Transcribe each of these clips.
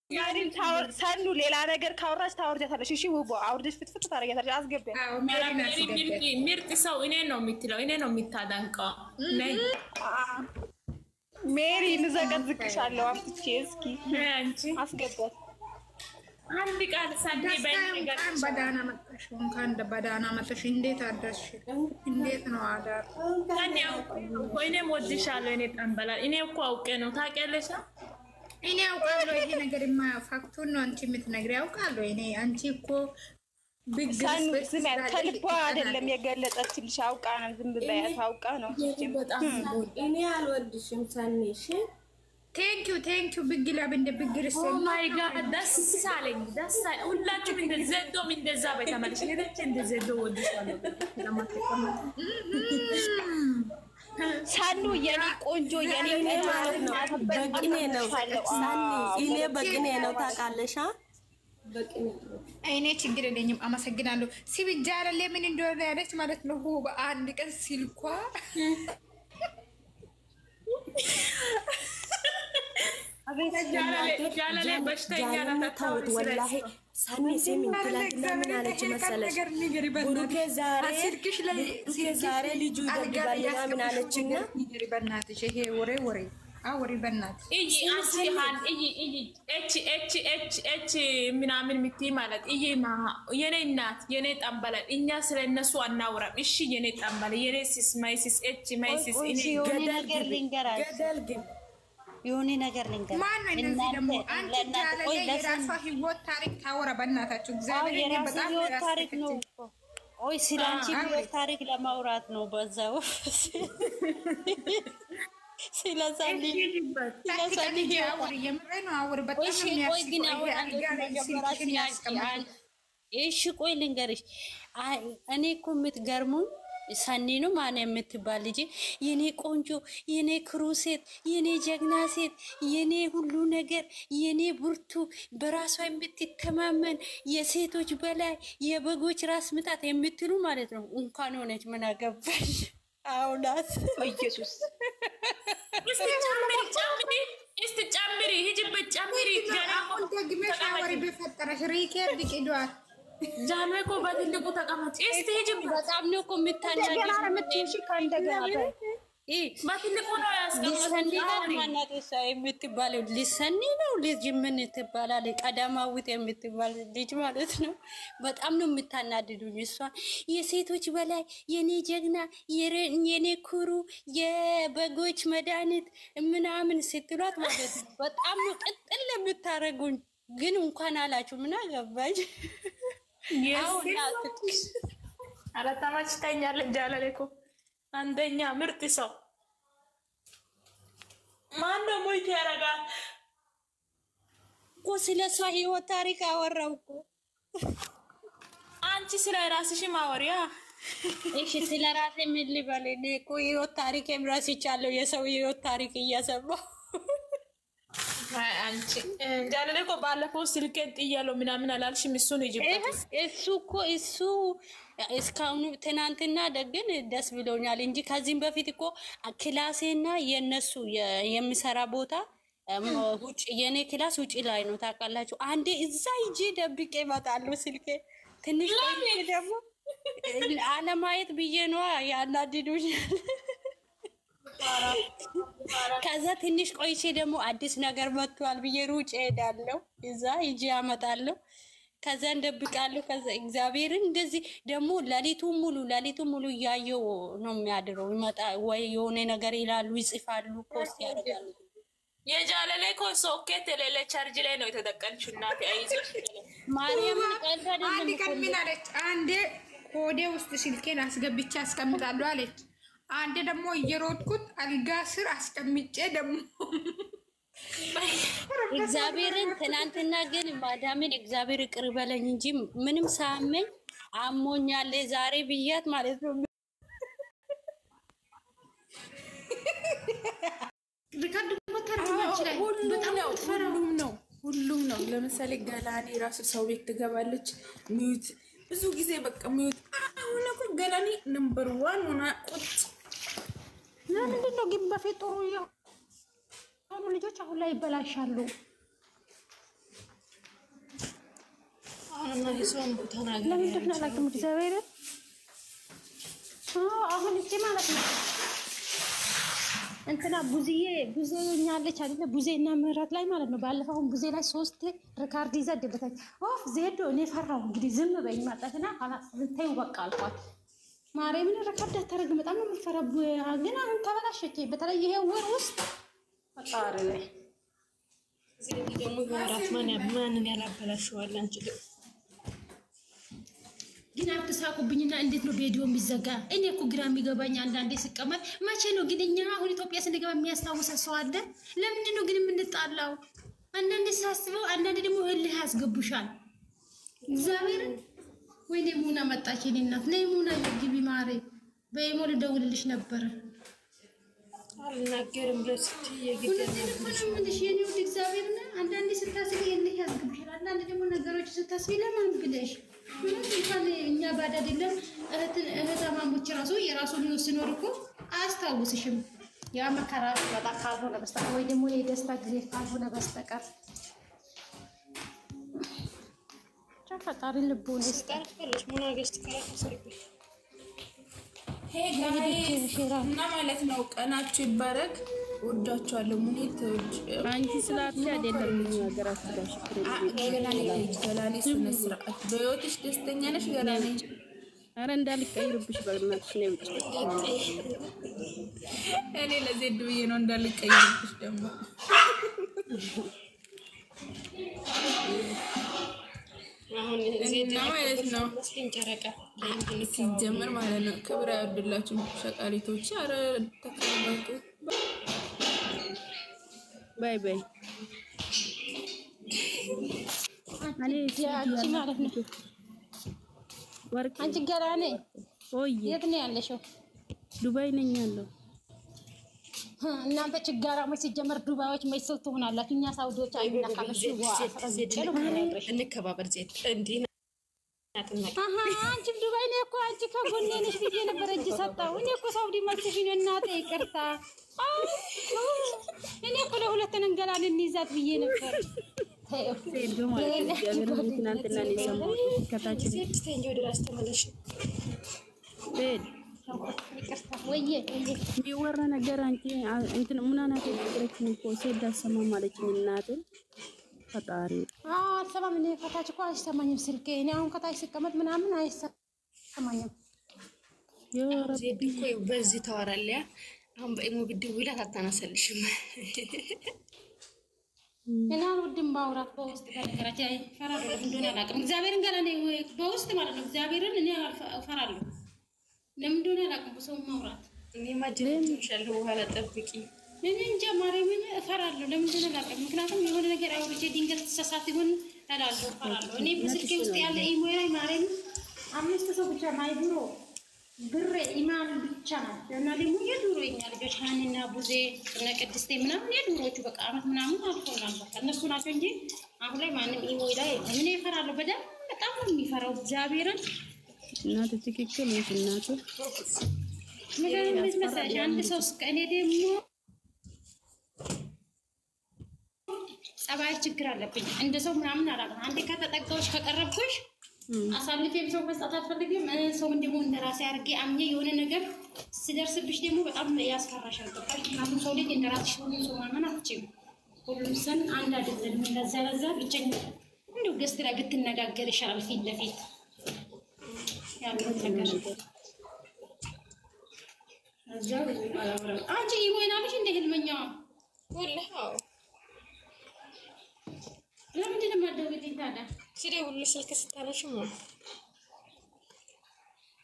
ያሪን ሰኑ ሌላ ነገር ካወራሽ ታወርጃታለሽ። እሺ ውቦ አውርደሽ ፍትፍት ታረጋታለሽ። አስገቢያ ምርጥ ሰው እኔ ነው የምትለው፣ እኔ ነው የምታደንቀው። ነይ ሜሪ ልዘቀዝቅሻለሁ። አምጥቼ እስኪ አንቺ አስገቢያት። አንድ ቃል ሳዲ በእንገር በዳና መጣሽ እንኳን በዳና መጣሽ። እንዴት አደርሽ? እንዴት ነው አዳር? እኔ ወድሻለሁ። እኔ ጠንበላ እኔ እኮ አውቄ ነው ታውቂያለሽ። እኔ አውቃለሁ ይሄ ነገር ፋክቱን ነው አንቺ የምትነግሪው። አውቃለሁ እኔ አንቺ እኮ ከልቧ አይደለም የገለጸችልሽ። አውቃ ነው ዝም ብለሽ አውቃ ነው። እኔ አልወድሽም ሰኒሽ። ቴንኪው ብግላ እንደ ብግር ኦ ማይ ጋድ ደስ ሳለኝ ደስ ሁላችሁም እንደዘዶም እንደዛ በተመለሽ ነች እንደዘዶ ወድሻለሁ። ሳኑ የኔ ቆንጆ የኔ ማለት ነው። በቅኔ ነው ሳኒ እኔ በቅኔ ነው ታውቃለሽ። እኔ ችግር የለኝም አመሰግናለሁ። ሲብጃለ ለምን እንደሆነ ያለች ማለት ነው። በአንድ ቀን ሲልኳ ወላሂ ሳኒ ሲሚን ትላንትና ምን አለች መሰለሽ? ብሩኬ ዛሬ ልጁ ይገባልና ምን አለችና በእናትሽ ይሄ ወሬ አውሪ በእናትሽ እቺ ምናምን ምትይ ማለት የኔ እናት የኔ ጠንበለ እኛ ስለ እነሱ አናውራም። እሺ የኔ ጠንበለ የኔ ሲስ ማይሲስ እቺ ማይሲስ እኔ ገደል ግን የሆነ ነገር ልንገር። ማነው እንደዚህ ደግሞ አንቺ ያለ የራሷ ህይወት ታሪክ ታወራ በእናታችሁ። እግዚአብሔር በጣም ታሪክ ነው። ኦይ ሲላንቺ ህይወት ታሪክ ለማውራት ነው በዛው ሲላሳኒ አውሪ የምሬ ነው አውሪ በጣም እሺ ቆይ ልንገርሽ። እኔ እኮ የምትገርሙኝ ሰኒ ነው ማን የምትባል ልጅ የኔ ቆንጆ የኔ ክሩ ሴት የኔ ጀግና ሴት የኔ ሁሉ ነገር የኔ ብርቱ በራሷ የምትተማመን የሴቶች በላይ የበጎች ራስ ምታት የምትሉ ማለት ነው። እንኳን ሆነች ምን አገባሽ አውላት ኢየሱስ እስቲ ጨምሪ ሂጂበት ጨምሪ ገና ደግመሽ አውሪ በፈጠረሽ ሪኬርድ ቅዷት ጃኖ እኮ በትልቁ ተቀመጭ። እስቲ ሂጂ በጣም ነው እኮ የምታናግሪሽ ከእንደገና በትልቁ ነው ያስቀመጥኩት። ማናት እሷ የምትባለው ሊሰኒ ነው ልጅ ምን ትባላለች? ቀዳማዊት የምትባል ልጅ ማለት ነው። በጣም ነው የምታናድዱኝ። እሷ የሴቶች በላይ የኔ ጀግና የኔ ኩሩ የበጎች መድኃኒት ምናምን ስትሏት ማለት ነው። በጣም ነው ቅጥል የምታረጉኝ። ግን እንኳን አላችሁ ምን አገባኝ? አራታማች ታኛለች ጃለለ እኮ አንደኛ ምርጥ ሰው ማነው? ሞይት ያረጋል እኮ ስለሷ ህይወት ታሪክ አወራው እኮ። አንቺ ስለ ራስሽ ማወሪያ እሺ ስለ ራሴ ምን ልበል? እኔ እኮ ህይወት ታሪክ የምራስቻለሁ የሰው ህይወት ታሪክ እያሰማሁ አንቺ ጃለለ እኮ ባለፈው ስልኬን ጥያለሁ ምናምን አላልሽም? እሱን ይጅበት እሱ እስካሁን ትናንትና ደግን ደስ ብሎኛል እንጂ ከዚህም በፊት እኮ ክላሴና የነሱ የሚሰራ ቦታ ውጭ የኔ ክላስ ውጭ ላይ ነው ታውቃላችሁ። አንዴ እዛ ሂጂ ደብቄ እመጣለሁ ስልኬ ትንሽ ደግሞ አለማየት ብዬ ነው ያናድዱኛል። ከዛ ትንሽ ቆይቼ ደግሞ አዲስ ነገር መጥቷል ብዬ ሩጬ ሄዳለሁ። እዛ ሂጂ አመጣለሁ። ከዛ እንደብቃለሁ። ከዛ እግዚአብሔርን እንደዚህ ደግሞ ሌሊቱ ሙሉ እያየው ነው የሚያድረው። ይመጣ ወይ የሆነ ነገር ይላሉ፣ ይጽፋሉ፣ ፖስት ያደርጋሉ። የጃለለ እኮ ሶኬት የሌለ ቻርጅ ላይ ነው የተጠቀምሽው። እናቴ አይዞሽ ማርያም ቀልድ አይደለም። አንድ ቀን ምን አለች? አንዴ ሆዴ ውስጥ ስልኬን አስገብቼ አስቀምጣለሁ አለች። አንዴ ደግሞ እየሮጥኩት አልጋ ስር አስቀምጬ ደግሞ እግዚአብሔርን ትናንትና ግን ማዳምን እግዚአብሔር ይቅር በለኝ እንጂ ምንም ሳመኝ አሞኛል ዛሬ ብያት ማለት ነው። ሁሉም ነው። ለምሳሌ ገላኔ ራሱ ሰው ቤት ትገባለች ሚዩት ብዙ ጊዜ በቃ ሚዩት። አሁን እኮ ገላኔ ነምበር 1 ሆና ቁጭ ለምንድን ነው ግን በፊት ጥሩ የሆኑ ልጆች አሁን ላይ ይበላሻሉ? ይሰውን ተናገር ለምንድን ነው አላውቅም። እግዚአብሔር አሁን እቺ ማለት ነው እንትና ቡዜኛለች አይደለ? ቡዜና ምህረት ላይ ማለት ነው። ባለፈው ቡዜ ላይ 3 ሪካርድ ይዛ ደበታች። ዜዶ እኔ ፈራው እንግዲህ ዝም በይኝ ማጣትና ተይው በቃ አልኳት። ማርያምን ሪካርድ አታረግም። በጣም ነው የምፈራው። ግን አሁን ተበላሸች። በተለይ ይሄ ወር ውስጥ ፈጣሪ ወይ ዜዶ ደግሞ ወራት ማንን ያላበላሽዋል አንቺ ግን አትሳቁብኝና እንዴት ነው ቪዲዮ የሚዘጋ? እኔ እኮ ግራ የሚገባኝ አንዳንዴ ስቀመጥ መቼ ነው ግን እኛ አሁን ኢትዮጵያ ስንገባ የሚያስታውሰ ሰው አለ? ለምንድን ነው ግን የምንጣላው? አንዳንዴ ሳስበው፣ አንዳንዴ ደግሞ እልህ ያስገቡሻል። እግዚአብሔር ወይኔ ሙና መጣች። እኔ እናት ነይ ሙና ግቢ ማሬ። በኢሞ ልደውልልሽ ነበር አልናገርም ለስትይ የግዴታ ነው ምንሽ የኔ ወደ እግዚአብሔር ነው። አንዳንዴ ስታስቢ እልህ ያስገቡሻል። አንዳንዴ ደግሞ ነገሮች ስታስቢ ለማን ብለሽ እንኳን እኛ ባዳ አይደለም እህታማሞች ራሱ የራሱን ህይወት ሲኖር እኮ አያስታውስሽም። ያ መከራ በጣም ካልሆነ በስተቀር ወይ ደግሞ የደስታ ጊዜ ካልሆነ በስተቀር ፈጣሪ ልቦና ይስጣልሽ። ሙና ገስት ካላሰብሽ እና ማለት ነው። ቀናችሁ ይባረክ። ወዳችኋለሁ። ሙኒት አንቺ ስላልሽ አይደለም ነገራችሁ ጋር ገላኔ ስነ ስርዓት በህይወትሽ ደስተኛ ነሽ ገላኔ? አረ እንዳልቀይርብሽ በእናትሽ ነው ውጭ። እኔ ለዜድ ብዬ ነው እንዳልቀይርብሽ ደግሞ አሁን ዜድ ማለት ነው ጨረቃ ሲጀምር ማለት ነው። ክብር ያወድላችሁ ሸቃሪቶች። አረ ተከባቱ ባይ ባይ። እኔ አንቺ ማለት ነው ወርቅ አንቺ ገላኔ ኦይ የት ነው ያለሽው? ዱባይ ነኝ ያለው። እናንተ ችጋራሞች ሲጀመር ዱባዮች መይሰው ትሆናላችሁ። እኛ ሳውዲዎች አይነካምሽ እንከባበር ዜድ እንዲህ አንቺ ዱባይ ነው እኮ አንቺ ከጎኔ ነሽ ብዬ ነበር እጅ ሰጣው። እኔ እኮ ሳውዲ መልስሽ ነው እናቴ ይቅርታ። እኔ እኮ ለሁለት እንገላን እንይዛት ብዬ ነበር። ሴዶ ማለት እግዚአብሔር ትናንትና ነው ከታች ዜድ ወደ ራስ ተመለሽ ሴድ ይቅርታ ወይዬ የሚወራ ነገር አንቺ እንትን ሙናናት ተደረክኝ እኮ ሴድ አሰማም ማለችኝ እናቴ ፈጣሪ አልሰማም። እኔ ከታች እኮ አይሰማኝም ስልኬ። እኔ አሁን ከታች ስቀመጥ ምናምን አይሰማኝም። ዜድ እኮ በዚህ ታወራለያ። አሁን በኢሞ ብትደውይላት አታነሳልሽም። እኔ አልወድም ማውራት በውስጥ በነገራችን ላይ እፈራለሁ። ለምን እንደሆነ አላውቅም። እግዚአብሔርን ገና እኔ በውስጥ ማለት ነው እግዚአብሔርን እኔ እፈራለሁ። ለምን እንደሆነ አላውቅም በሰው ማውራት። እኔ ማጀለሽሻለሁ በኋላ ጠብቂ። እኔ እንጃ ማርያምን እፈራለሁ። ለምን እንደሆነ አላውቅም። ምክንያቱም የሆነ ነገር አውርቼ ድንገት ተሳሳት ይሆን እላለሁ፣ እፈራለሁ። እኔ በስልኬ ውስጥ ያለ ኢሞ ላይ ማርያምን 5 ሰው ብቻ ማይብሮ ብሬ ኢማን ብቻ ነው እና ደግሞ የዱሮ የኛ ልጆች ሃኒና ቡዜ እና ቅድስቴ ምናምን የዱሮቹ በቃ አመት ምናምን አልፎናል። በቃ እነሱ ናቸው እንጂ አሁን ላይ ማንም ኢሞ ላይ እኔ እፈራለሁ። በጣም ነው የሚፈራው እግዚአብሔርን። እናት ትክክል ነሽ እናቱ። ነገር ምን መሰለሽ አንድ ሰው እኔ ደግሞ ጸባይ ችግር አለብኝ እንደ ሰው ምናምን አላውቅም። አንዴ ከተጠጋዎች ከቀረብኩሽ አሳልፌም ሰው መስጠት አልፈልግም። ሰው ደግሞ እንደራሴ አድርጌ አምኜ የሆነ ነገር ሲደርስብሽ ደግሞ በጣም ያስፈራሻል። ምክንያቱም ሰው ልጅ እንደራስሽ ሆኖ ሰው ማመን አትችይም። ሁሉም ሰን አንድ አይደለም። ለዛ ብቸኛ እንደው ገስት ላይ ብትነጋገር ይሻላል ፊት ለፊት ያለው ነገር። እዛው አንቺ ይሞይናልሽ እንደ ህልመኛዋ ወላሂ ለምንድን ነው የማትደውይልኝ ታዲያ? ሲደውልልሽ ስልክ ስታነሺም ነው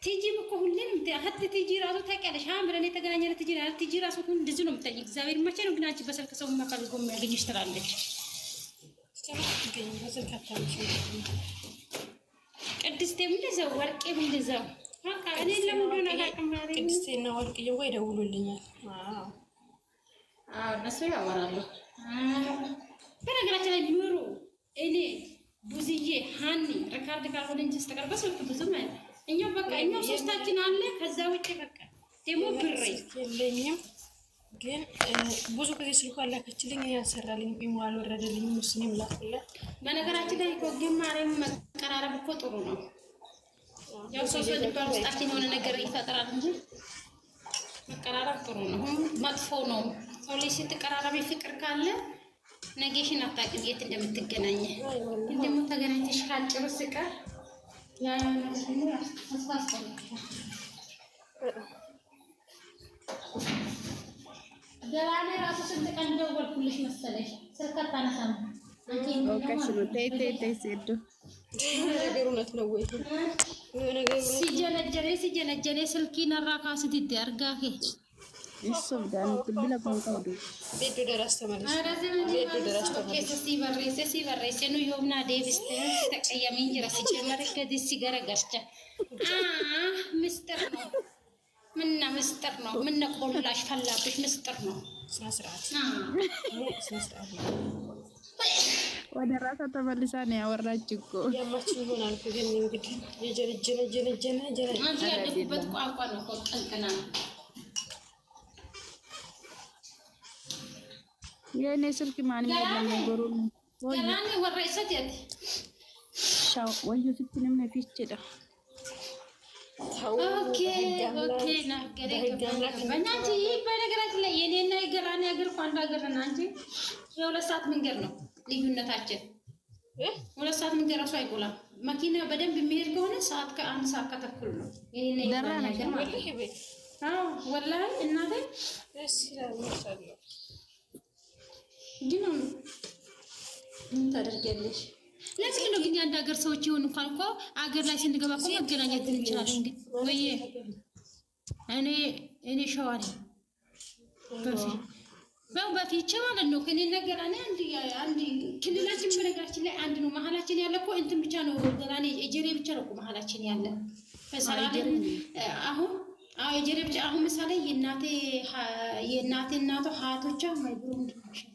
ቲጂ እኮ ሁሌም ሀት ቲጂ ራሱ ታውቂያለሽ። ብለን የተገናኘን ቲጂ ራሱ እንደዚህ ነው የምታውቂው። እግዚአብሔር መቼ ነው ግን አንቺ በስልክ ሰው የማፈልገው የሚያገኝሽ ትላለች። ቅድስቴም እንደዛው ወርቄም እንደዛው በቃ እኔ ለምን አላውቅም። ቅድስቴና ወርቅዬ ወይ ደውሉልኛል። እነሱ ያወራሉ። በነገራችን ላይ ኑሮ እኔ ቡዝዬ ሃኒ ሪካርድ ካልሆነ እንጂ ስተቀር በስልክ ብዙም አይደል። እኛው በቃ እኛው ሶስታችን አለ። ከዛ ውጪ በቃ ደግሞ ብሬ የለኝም ግን ብዙ ጊዜ ስልኩ አላከችልኝ ያሰራልኝ ኢሞ አልወረደልኝ ሙስሊም ላክለት በነገራችን ላይ እኮ ግን ማርያም መቀራረብ እኮ ጥሩ ነው። ያው ሰው ልባል ውስጣችን የሆነ ነገር ይፈጥራል እንጂ መቀራረብ ጥሩ ነው። መጥፎ ነው። ሰው ላይ ስትቀራረብ ፍቅር ካለ ነገሽን አታውቂም የት እንደምትገናኝ። እንደሞ ተገናኝተሽ ካልጨረስሽ ቀር ያ ነገር አስፋስፈል ገላኔ ራሱ ስንት ቀን ደወልኩልሽ መሰለሽ ስልክ አታነሳም። ኦኬሽ ነው ተይ ሲዱ ነገሩ ነው ወይ ነገሩ ሲጀነጀኔ ስልኪን አራካስት ይደርጋከ እሱም ዳን ብላ ቆንጣውዱ ቤቱ ድረስ ተመለስ ቤቱ ድረስ ተመለስ ሲበሬ ነው የሆና ዴቪስተ ተቀየመኝ ጅራስ ጀመረ ከዲስ ሲገረገርቻ ምስጢር ነው ምንና ምስጢር ነው ምን ቆላሽ ፈላብሽ ምስጢር ነው ስነ ስርዓት ወደ ራሳ ተመልሳ ነው ያወራች እኮ ያማችን ይሆናል ግን እንግዲህ የጀለጀለ አንቺ ያለበት ቋንቋ ነው ቆንቀና የኔ ስልክ ማን ይላል ነገሩ ገላኔ ወረሰት ያት ሻው ወንጆ ስትንም ነው ፊችዳ ኦኬ ና በእናንቺ በነገራችን ላይ የኔና የገላኔ ሀገር ኳንዳ ሀገር እና አንቺ የሁለት ሰዓት መንገድ ነው ልዩነታችን። ሁለት ሰዓት መንገድ ራሱ አይቆላም። መኪና በደንብ የሚሄድ ከሆነ ሰዓት ከአንድ ሰዓት ከተኩል ነው። ይሄን የገላኔ ሀገር ማለት አዎ ወላሂ እናቴ ደስ ይላል ማሻአላ ግን ምን ታደርጊያለሽ? ለዚህ ነው ግን አንድ ሀገር ሰዎች ይሆን እንኳን እኮ ሀገር ላይ ስንገባ እኮ መገናኘት እንችላለን። ግን ወይ እኔ ሸዋሪ በፊት ማለት ነው ከኔ ነገር አንድ ክልላችን በነገራችን ላይ አንድ ነው። መሀላችን ያለ እኮ እንትን ብቻ ነው ገላኔ እጀሬ ብቻ ነው እኮ መሀላችን ያለ ፈሰራለ አሁን እጀሬ ብቻ አሁን ምሳሌ የእናቴ እናቷ ሀያቶቿ ማይብሩ እንድትሆን